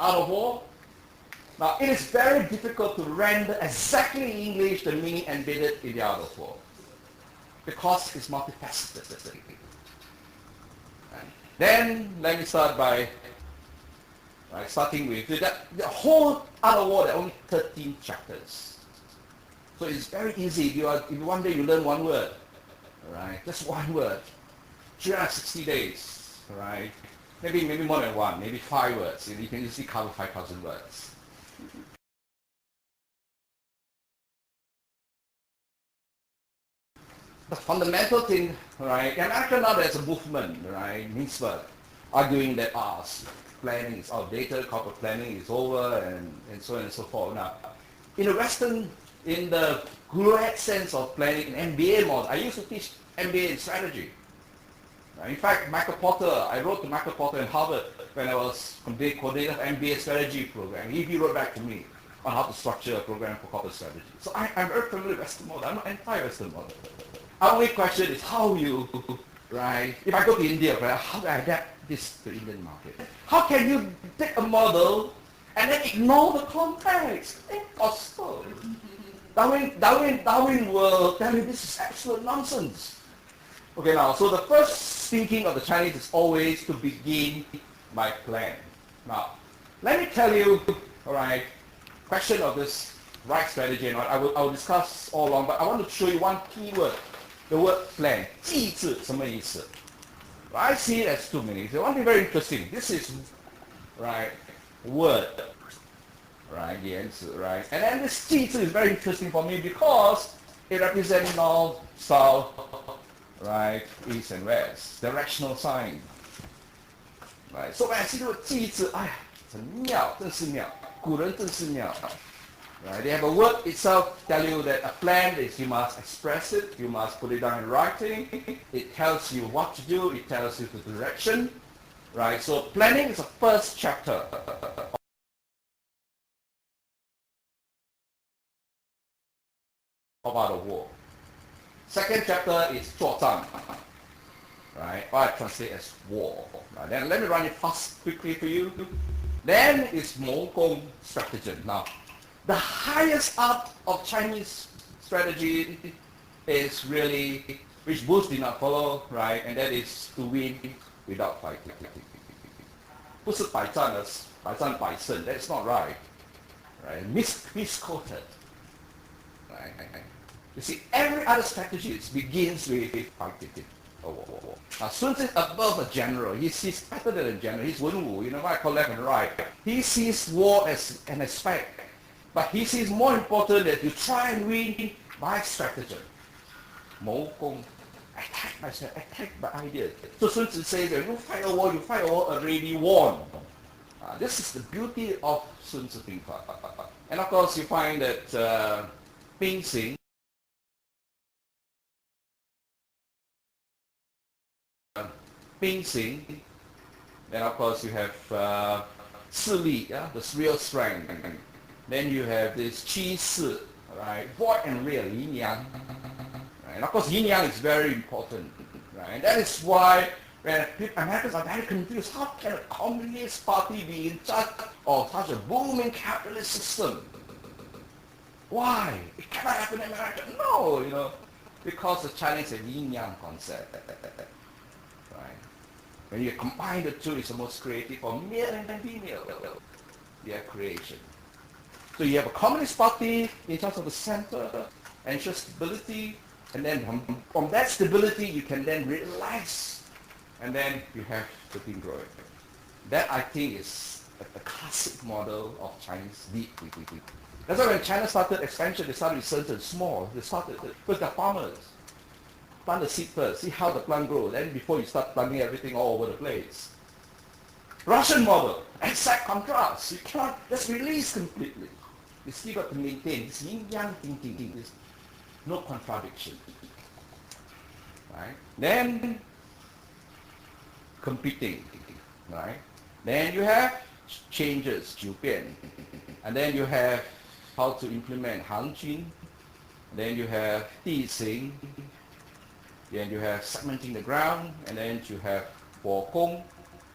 Art of War. Now, it is very difficult to render exactly in English the meaning embedded in the Art of War because it's multifaceted. Then, let me start by starting with the whole Art of War. There are only 13 chapters, so it's very easy. If one day you learn one word, right? Just one word, 360 days, right? Maybe more than one, maybe 5 words. You can easily cover 5,000 words. The fundamental thing, right? And actually now there's a movement, right? Mintzberg, arguing that planning is outdated, corporate planning is over, and so on and so forth. Now, in the grad sense of planning, an MBA model, I used to teach MBA in strategy. In fact, Michael Porter, I wrote to Michael Porter in Harvard when I was coordinator of MBA strategy program. He wrote back to me on how to structure a program for corporate strategy. So I'm very familiar with Western model. I'm not anti-Western model. Our only question is how you, right? If I go to India, right, how do I adapt this to the Indian market? How can you take a model and then ignore the context? Impossible. Darwin will tell you this is absolute nonsense. Okay, now, so the first thinking of the Chinese is always to begin by plan. Now, let me tell you, all right, question of this right strategy, and I will discuss all along, but I want to show you one key word, the word plan. 机智 什么意思? I see it as 2 meanings. One thing very interesting. This is, right, word, right, 言辞, right, and then this 机智 is very interesting for me because it represents north, south, right, east and west, directional sign. Right, so when I see the word 机智, 哎呀，很妙，真是妙，古人真是妙。Right, they have a word itself tell you that a plan is you must express it, you must put it down in writing. It tells you what to do, it tells you the direction. Right, so planning is the first chapter of Art of War. Second chapter is 作战, right, or I translate as war. Right, then let me run it fast quickly for you. Then is 谋攻 stratagem. Now, the highest art of Chinese strategy is really, which Bush did not follow, right, and that is to win without fighting. 不是百战百胜, that's not right. Right, misquoted. Right. You see, every other strategy begins with fighting. Now, Sun Tzu is above a general. He sees better than a general. He's Wen Wu, you know what I call left and right. He sees war as an aspect. But he sees more important that you try and win by stratagem. 谋攻, attack by ideas. So Sun Tzu says that you fight a war already won. This is the beauty of Sun Tzu thinking. And of course you find that Bing Xing, then of course you have 势力, the real strength. Then you have this 趋势, right? Void and real, yin yang. Right? And of course, yin yang is very important, right? And that is why when Americans are very confused, how can a communist party be in charge of such a booming capitalist system? Why? It cannot happen in America. No, you know, because the Chinese have yin yang concept, right? When you combine the two, it's the most creative for male and female, their creation. So you have a communist party in terms of the center, ensure stability, and then from that stability you can then relax, and then you have the thing growing. That I think is a classic model of Chinese deep. That's why when China started expansion, they started with certain small. They started with the farmers. Plant the seed first, see how the plant grows, then before you start planting everything all over the place. Russian model, exact contrast. You cannot just release completely. You still got to maintain this yin-yang thinking, this no contradiction. Right? Then competing, right? Then you have changes, 九变, and then you have how to implement 行军, then you have 地形, then you have segmenting the ground, and then you have 火攻,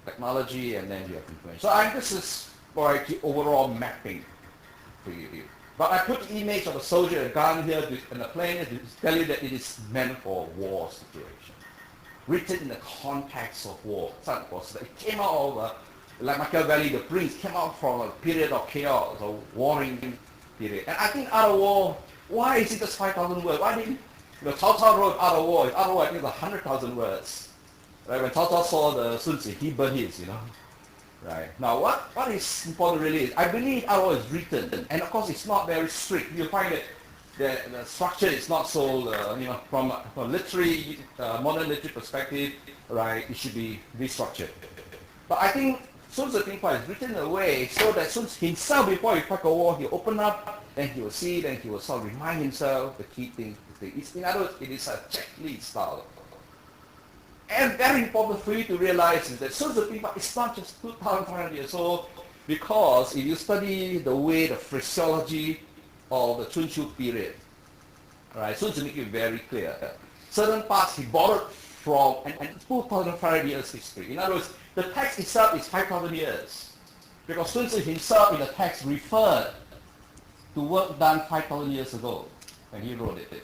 technology, and then you have implementation. So this is provide the overall mapping for you. But I put the image of a soldier, a gun here, and a plane to tell you that it is meant for a war situation. Written in the context of war. It came out of, like Machiavelli, the prince, came out from a period of chaos, a warring period. And I think Art of War, why is it just 5,000 words? Why didn't, Cao Cao wrote Art of War. Art of War, I think it's 100,000 words. Right? When Cao Cao saw the Sun Tzu, he burned his, Right. Now, what is important really is, I believe Art of War is written, and of course it's not very strict. You'll find that the structure is not so, from a literary, modern literary perspective, right, it should be restructured. But I think Sun Tzu is written in a way so that Sun Tzu himself, before he fight a war, he'll open up, then he will see, then he will sort of remind himself the key things. In other words, it is a checklist style. And very important for you to realize is that Sun Tzu is not just 2,500 years old, because if you study the way, the phraseology of the Sun Tzu period, right, Sun Tzu makes it very clear. Certain parts he borrowed from and 2,500 years history. In other words, the text itself is 5,000 years, because Sun Tzu himself in the text referred to work done 5,000 years ago when he wrote it.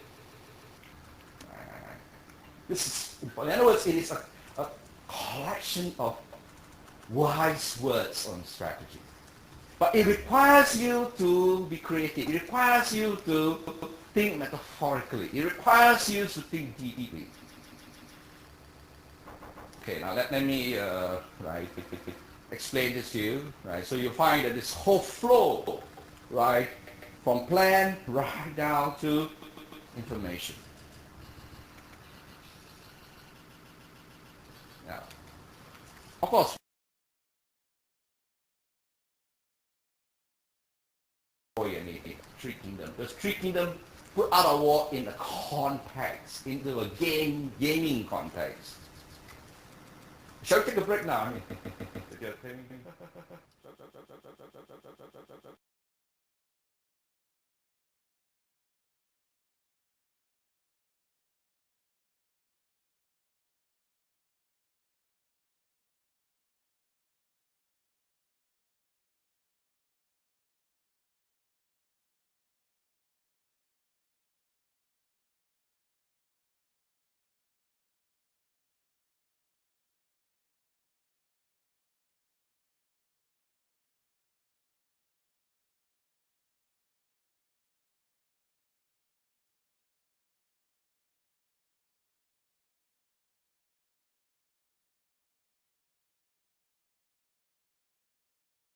This is important. In other words, it is a collection of wise words on strategy. But it requires you to be creative. It requires you to think metaphorically. It requires you to think deeply. Okay, now let me explain this to you. Right, so you find that this whole flow, right, from plan right down to information. Now, of course, three kingdoms. There's three kingdoms put Art of War in a context, into a gaming context. Shall we take a break now?